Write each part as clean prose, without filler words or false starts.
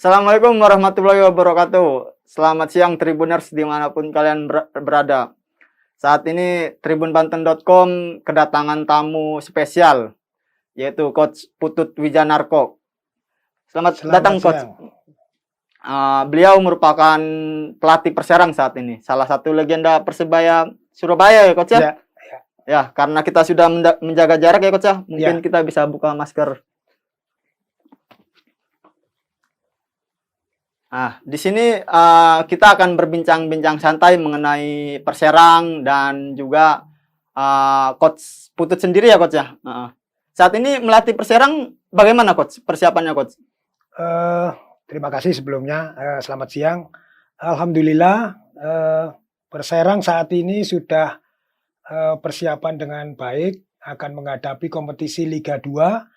Assalamualaikum warahmatullahi wabarakatuh. Selamat siang Tribuners dimanapun kalian berada. Saat ini tribunbanten.com kedatangan tamu spesial, yaitu Coach Putut Wijanarko. Selamat datang Coach. Beliau merupakan pelatih Perserang saat ini. Salah satu legenda Persebaya Surabaya ya Coach ya? Ya, karena kita sudah menjaga jarak ya Coach ya. Mungkin kita bisa buka masker. Nah, di sini kita akan berbincang-bincang santai mengenai Perserang dan juga Coach Putut sendiri ya Coach ya. Saat ini melatih Perserang bagaimana Coach persiapannya Coach? Terima kasih sebelumnya. Selamat siang. Alhamdulillah Perserang saat ini sudah persiapan dengan baik akan menghadapi kompetisi Liga 2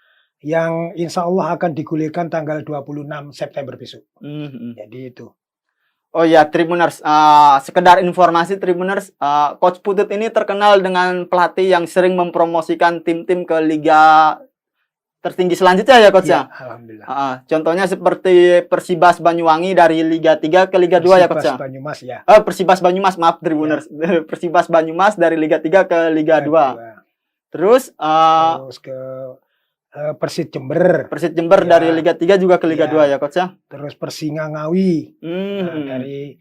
yang insya Allah akan digulirkan tanggal 26 September besok. Jadi itu. Oh ya, Tribuners, sekedar informasi Tribuners, Coach Putut ini terkenal dengan pelatih yang sering mempromosikan tim-tim ke liga tertinggi selanjutnya ya Coach ya? Alhamdulillah. Contohnya seperti Persibas Banyuwangi dari Liga 3 ke Liga 2 ya Coach ya? Persibas Banyumas ya. Persibas Banyumas, maaf Tribuners. Persibas Banyumas dari Liga 3 ke Liga 2. Terus ke Persit Jember. Persit Jember dari Liga 3 juga ke Liga 2 ya Coach ya? Terus Persinga Ngawi. Dari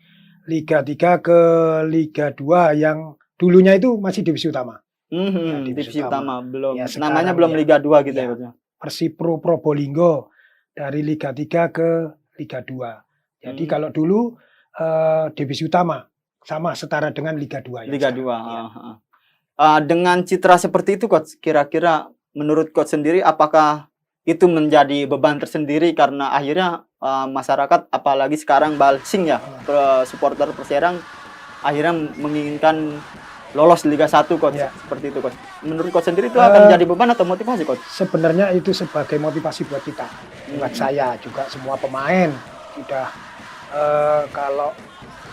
Liga 3 ke Liga 2 yang dulunya itu masih divisi utama. Divisi utama belum. Ya, namanya belum Liga 2 gitu ya Coach ya? Persipro Probolinggo dari Liga 3 ke Liga 2. Jadi kalau dulu divisi utama sama setara dengan Liga 2 Liga 2. Dengan citra seperti itu Coach, kira-kira menurut Coach sendiri apakah itu menjadi beban tersendiri karena akhirnya masyarakat apalagi sekarang balsing ya supporter Perserang akhirnya menginginkan lolos Liga 1 Coach seperti itu Coach. Menurut Coach sendiri itu akan jadi beban atau motivasi Coach? Sebenarnya itu sebagai motivasi buat kita, buat saya juga semua pemain sudah kalau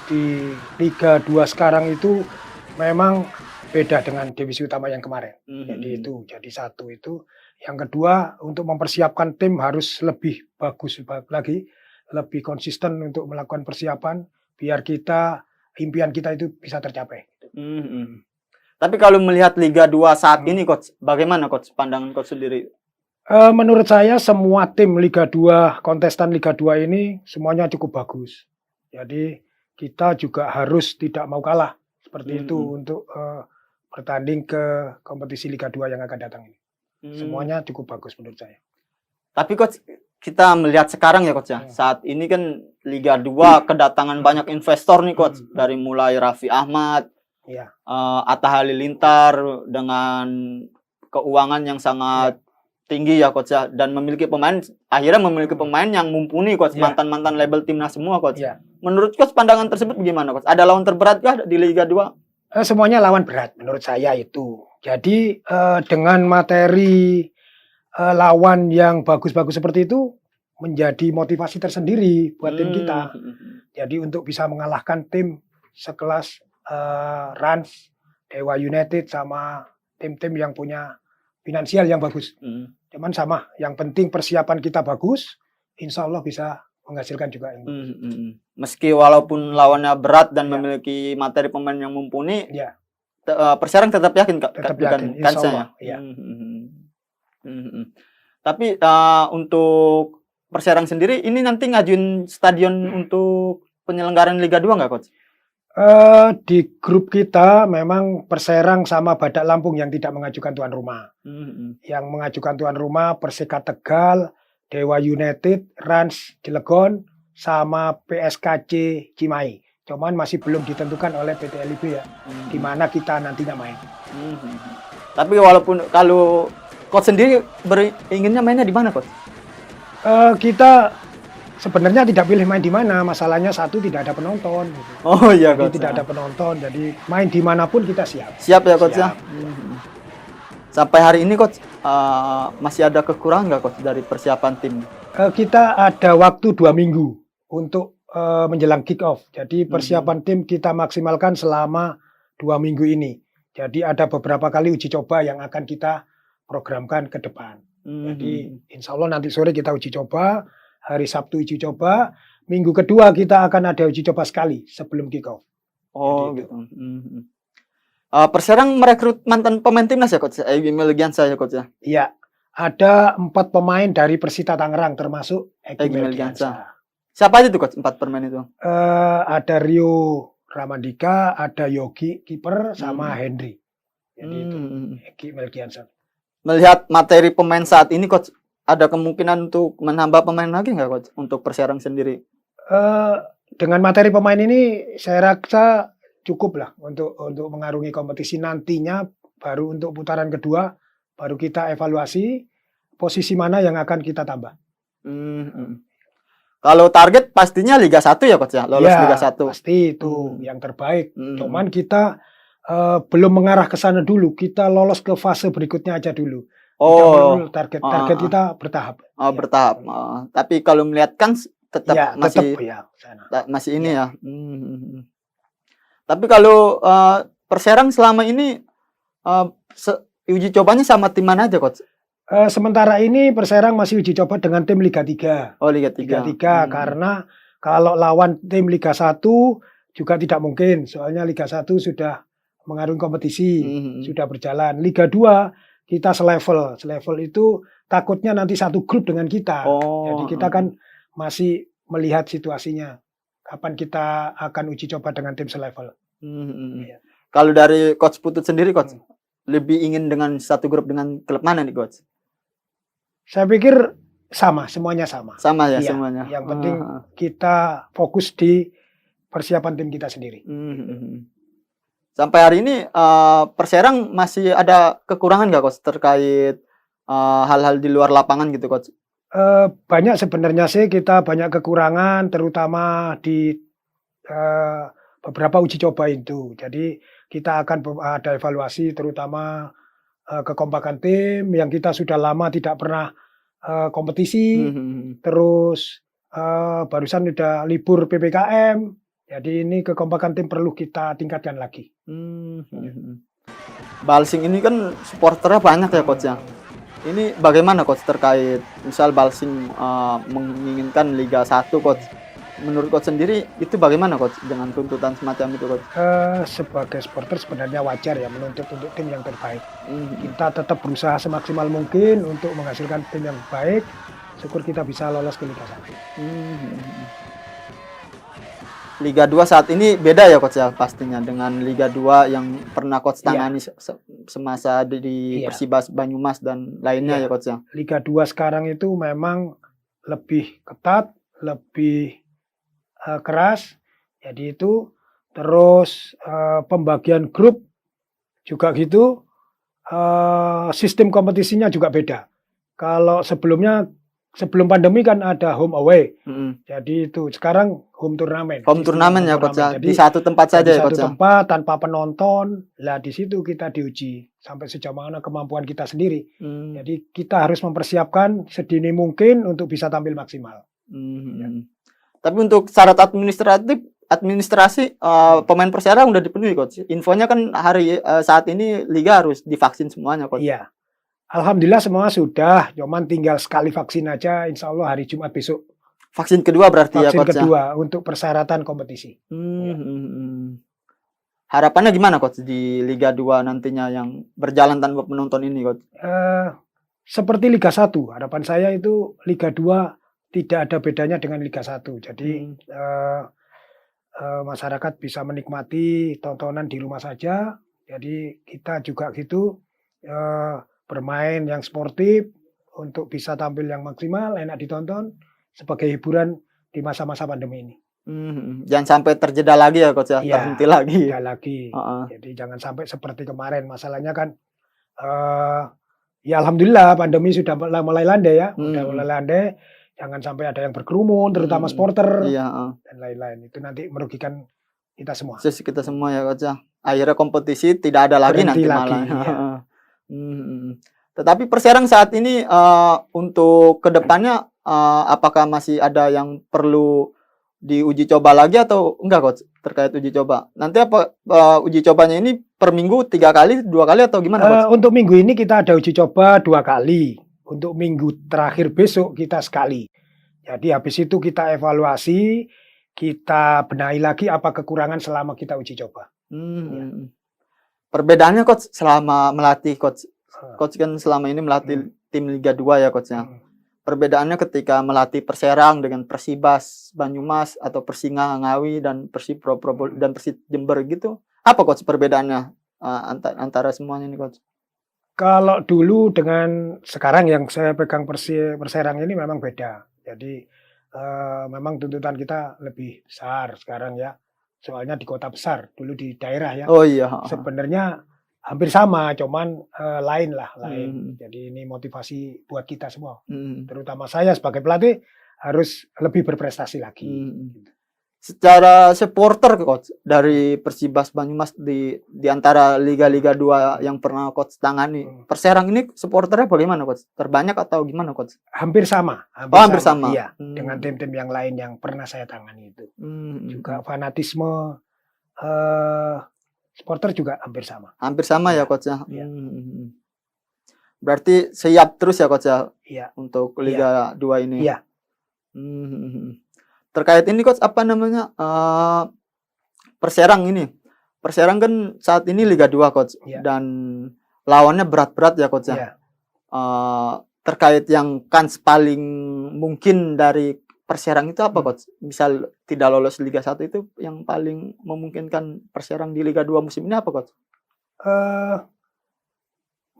di Liga 2 sekarang itu memang beda dengan divisi utama yang kemarin. Jadi itu, jadi satu itu. Yang kedua, untuk mempersiapkan tim harus lebih bagus lagi, lebih konsisten untuk melakukan persiapan biar kita impian kita itu bisa tercapai. Tapi kalau melihat Liga 2 saat ini Coach, bagaimana Coach pandangan Coach sendiri? Menurut saya semua tim Liga 2, kontestan Liga 2 ini semuanya cukup bagus. Jadi kita juga harus tidak mau kalah seperti itu untuk bertanding ke kompetisi Liga 2 yang akan datang ini. Semuanya cukup bagus menurut saya. Tapi Coach, kita melihat sekarang ya Coach ya, saat ini kan Liga 2 kedatangan banyak investor nih Coach, dari mulai Raffi Ahmad, Atta Halilintar dengan keuangan yang sangat tinggi ya Coach ya, dan memiliki pemain, akhirnya memiliki pemain yang mumpuni Coach, mantan-mantan label timnas semua Coach. Menurut Coach pandangan tersebut bagaimana Coach? Ada lawan terberatkah di Liga 2? Semuanya lawan berat menurut saya itu. Jadi dengan materi lawan yang bagus-bagus seperti itu menjadi motivasi tersendiri buat tim kita. Jadi untuk bisa mengalahkan tim sekelas Rans, Dewa United sama tim-tim yang punya finansial yang bagus. Cuman sama, yang penting persiapan kita bagus, insya Allah bisa menghasilkan juga yang bagus. Meski walaupun lawannya berat dan memiliki materi pemain yang mumpuni, Perserang tetap yakin tetap yakin, kansanya. Tapi untuk Perserang sendiri ini nanti ngajuin stadion untuk penyelenggaraan Liga 2 nggak Coach? Di grup kita memang Perserang sama Badak Lampung yang tidak mengajukan tuan rumah. Yang mengajukan tuan rumah Perseka Tegal, Dewa United, Rans Cilegon, sama PSKC Cimahi. Cuman masih belum ditentukan oleh PT LIB ya, di mana kita nantinya main. Tapi walaupun kalau Coach sendiri inginnya mainnya di mana Coach? Kita sebenarnya tidak pilih main di mana, masalahnya satu tidak ada penonton. Gitu. Oh iya Coach. Tidak ada penonton, jadi main dimanapun kita siap. Siap ya Coach ya. Sampai hari ini Coach masih ada kekurangan nggak Coach dari persiapan tim? Kita ada waktu 2 minggu untuk menjelang kick off. Jadi persiapan tim kita maksimalkan selama 2 minggu ini. Jadi ada beberapa kali uji coba yang akan kita programkan ke depan. Jadi insya Allah nanti sore kita uji coba. hari Sabtu uji coba, minggu kedua kita akan ada uji coba sekali sebelum kick off. Oh Jadi itu. gitu. Persero merekrut mantan pemain timnas ya coach? Egy Melgiansa ya coach ya? Iya, ada 4 pemain dari Persita Tangerang termasuk Egy Egy Melgiansa. Melgiansa. Siapa aja tuh coach 4 pemain itu? Ada Rio Ramandika, ada Yogi kiper sama Henry. Jadi itu Egy Melgiansa. Melihat materi pemain saat ini coach, ada kemungkinan untuk menambah pemain lagi nggak coach untuk Persero sendiri? Dengan materi pemain ini saya rasa cukup lah untuk mengarungi kompetisi nantinya. Baru untuk putaran kedua baru kita evaluasi posisi mana yang akan kita tambah. Kalau target pastinya Liga 1 ya coach ya, lolos Ya, Liga 1. pasti itu yang terbaik. Cuman kita belum mengarah ke sana dulu. Kita lolos ke fase berikutnya aja dulu. Target kita bertahap. Oh, bertahap. Tapi kalau melihat kan tetap Ya, masih sana. masih ini ya. Tapi kalau Persero selama ini uji cobanya sama tim mana aja coach? Sementara ini Persero masih uji coba dengan tim Liga 3. Oh, Liga 3. Karena kalau lawan tim Liga 1 juga tidak mungkin. Soalnya Liga 1 sudah mengarungi kompetisi, sudah berjalan. Liga 2 kita selevel. Selevel itu takutnya nanti satu grup dengan kita. Jadi kita kan masih melihat situasinya. Kapan kita akan uji coba dengan tim selevel. Ya. Kalau dari Coach Putut sendiri Coach, lebih ingin dengan satu grup dengan klub mana nih Coach? Saya pikir sama, semuanya sama. Sama ya, semuanya. Yang penting kita fokus di persiapan tim kita sendiri. Sampai hari ini Persero masih ada kekurangan nggak Coach terkait hal-hal di luar lapangan gitu Coach? Banyak sebenarnya sih, kita banyak kekurangan terutama di beberapa uji coba itu. Jadi kita akan ada evaluasi terutama kekompakan tim yang kita sudah lama tidak pernah kompetisi. Terus barusan udah libur PPKM. Jadi ini kekompakan tim perlu kita tingkatkan lagi. Balsing ini kan supporternya banyak ya Coach ya. Ini bagaimana Coach terkait misal Balsing menginginkan Liga 1 Coach? Menurut Coach sendiri itu bagaimana Coach dengan tuntutan semacam itu Coach? Sebagai supporter sebenarnya wajar ya menuntut untuk tim yang terbaik. Kita tetap berusaha semaksimal mungkin untuk menghasilkan tim yang baik. Syukur kita bisa lolos ke Liga 1. Liga 2 saat ini beda ya Coach ya pastinya dengan Liga 2 yang pernah Coach tangani semasa di Persibas Banyumas dan lainnya ya Coach ya. Liga 2 sekarang itu memang lebih ketat, lebih keras. Jadi itu terus pembagian grup juga gitu. Sistem kompetisinya juga beda. Kalau sebelum pandemi kan ada home away. Jadi itu sekarang home turnamen. Home turnamen ya Coach ya. Di satu tempat saja ya Coach. Di satu tempat tanpa penonton. Lah di situ kita diuji sampai sejauh mana kemampuan kita sendiri. Jadi kita harus mempersiapkan sedini mungkin untuk bisa tampil maksimal. Tapi untuk syarat administrasi pemain Persero udah dipenuhi Coach. Infonya kan saat ini liga harus divaksin semuanya Coach. Iya. Alhamdulillah semua sudah, cuman tinggal sekali vaksin aja, insya Allah hari Jumat besok. Vaksin kedua berarti ya Coach? Vaksin kedua untuk persyaratan kompetisi. Harapannya gimana Coach di Liga 2 nantinya yang berjalan tanpa penonton ini Coach? Seperti Liga 1, harapan saya itu Liga 2 tidak ada bedanya dengan Liga 1. Jadi masyarakat bisa menikmati tontonan di rumah saja. Jadi kita juga gitu bermain yang sportif untuk bisa tampil yang maksimal, enak ditonton sebagai hiburan di masa-masa pandemi ini. Jangan sampai terjeda lagi ya Coach ya, terhenti lagi. Tidak lagi. Jadi jangan sampai seperti kemarin. Masalahnya kan ya alhamdulillah pandemi sudah mulai landai ya, sudah mulai landai. Jangan sampai ada yang berkerumun, terutama supporter dan lain-lain. Itu nanti merugikan kita semua. Kita semua ya Coach ya. Akhirnya kompetisi tidak ada lagi nanti malah. Tetapi Persero saat ini untuk kedepannya apakah masih ada yang perlu diuji coba lagi atau enggak Coach terkait uji coba? Nanti uji cobanya ini per minggu 3 kali, 2 kali atau gimana Coach? Untuk minggu ini kita ada uji coba 2 kali. Untuk minggu terakhir besok kita sekali. Jadi habis itu kita evaluasi, kita benahi lagi apa kekurangan selama kita uji coba. Hmm. Perbedaannya coach selama melatih coach. Hmm. Coach kan selama ini melatih tim Liga 2 ya coachnya. Hmm. Perbedaannya ketika melatih Perserang dengan Persibas, Banyumas atau Persinga Ngawi dan Persib dan Persib Jember gitu. Apa coach perbedaannya antara semuanya nih coach? Kalau dulu dengan sekarang yang saya pegang Perserang ini memang beda. Jadi memang tuntutan kita lebih besar sekarang ya. Soalnya di kota besar, dulu di daerah ya. Oh iya. Sebenarnya hampir sama, cuman lain. Jadi ini motivasi buat kita semua. Terutama saya sebagai pelatih harus lebih berprestasi lagi. Secara supporter coach dari Persibas Banyumas di antara liga-liga 2 yang pernah coach tangani, Perserang ini supporternya bagaimana coach? Terbanyak atau gimana coach? Hampir sama. Hampir sama. Iya, dengan tim-tim yang lain yang pernah saya tangani itu. Juga fanatisme supporter juga hampir sama. Hampir sama ya coach ya. Iya. Berarti siap terus ya coach ya? Iya. Untuk Liga 2 ini. Iya. Terkait ini coach, apa namanya, Perserang ini. Perserang kan saat ini Liga 2 coach, dan lawannya berat-berat ya coach ya. Terkait yang kans paling mungkin dari Perserang itu apa coach? Misal tidak lolos Liga 1 itu yang paling memungkinkan Perserang di Liga 2 musim ini apa coach?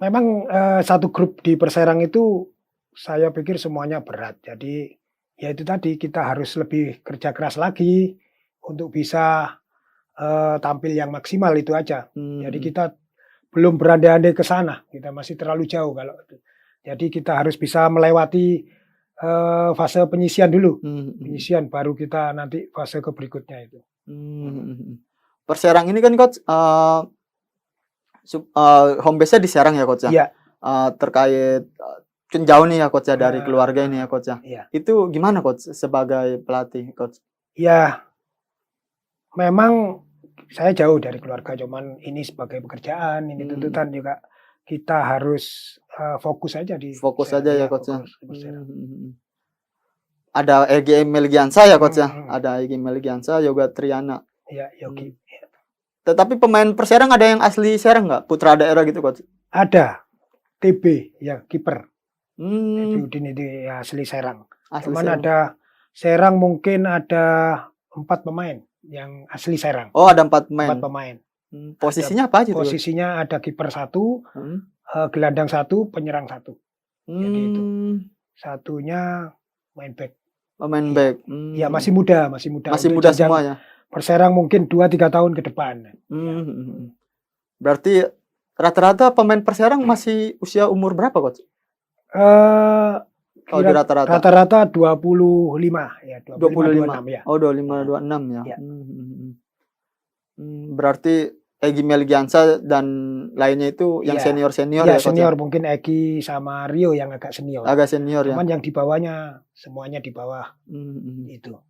Memang satu grup di Perserang itu saya pikir semuanya berat. Jadi ya itu tadi, kita harus lebih kerja keras lagi untuk bisa tampil yang maksimal, itu aja. Jadi kita belum berandai-andai ke sana, kita masih terlalu jauh kalau itu. Jadi kita harus bisa melewati fase penyisian dulu, penyisian baru kita nanti fase ke berikutnya itu. Perserang ini kan coach home base-nya di Serang ya coach ya. Iya. Terkait kan jauh nih ya coach ya dari keluarga ini ya coach ya. Iya. Itu gimana coach sebagai pelatih coach? Ya, memang saya jauh dari keluarga, cuman ini sebagai pekerjaan, ini tuntutan juga kita harus fokus aja di fokus aja ya coach ya. Ada Egy Melgiansa ya coach ya. Ada Egy Melgiansa, Yoga Triana. Iya, Yogi. Tetapi pemain Perserang ada yang asli Serang nggak? Putra daerah gitu coach? Ada. TB ya, kiper. Udin itu ya, asli Serang. Cuman ada Serang mungkin ada 4 pemain yang asli Serang. Oh, ada 4 pemain. 4 pemain. Posisinya apa aja tuh? Posisinya ada kiper 1, gelandang 1, penyerang 1. Jadi itu. Satunya main back. Pemain back. Ya masih muda. Masih muda semuanya. Perserang mungkin 2-3 tahun ke depan. Berarti rata-rata pemain Perserang masih usia umur berapa coach? Rata-rata 25 ya, 25 26 ya. Oh, 25 26 ya. Ya. Berarti Egy Melgiansa dan lainnya itu yang senior-senior ya, senior mungkin Egy sama Rio yang agak senior. Agak senior ya. Cuman yang di bawahnya semuanya di bawah. Itu.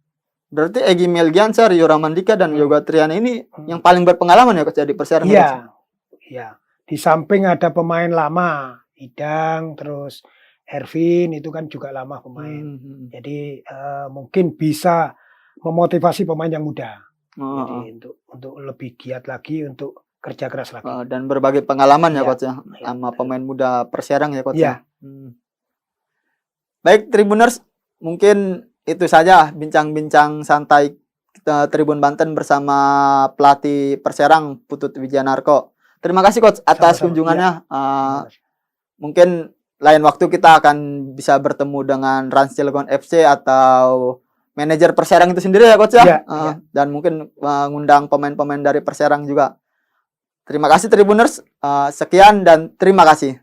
Berarti Egy Melgiansa, Rio Ramandika dan Yoga Triana ini yang paling berpengalaman ya coach di Perserang. Iya. Iya. Di samping ada pemain lama, Idang, terus Ervin itu kan juga lama pemain. Jadi mungkin bisa memotivasi pemain yang muda. Jadi untuk lebih giat lagi, untuk kerja keras lagi. Dan berbagi pengalaman ya coach ya, sama pemain muda Perserang ya coach ya. Baik Tribuners, mungkin itu saja bincang-bincang santai kita Tribun Banten bersama pelatih Perserang Putut Wijanarko. Terima kasih coach atas kunjungannya. Mungkin lain waktu kita akan bisa bertemu dengan Rans Cilegon FC atau manajer Perserang itu sendiri ya coach ya. Dan mungkin mengundang pemain-pemain dari Perserang juga. Terima kasih Tribuners. Sekian dan terima kasih.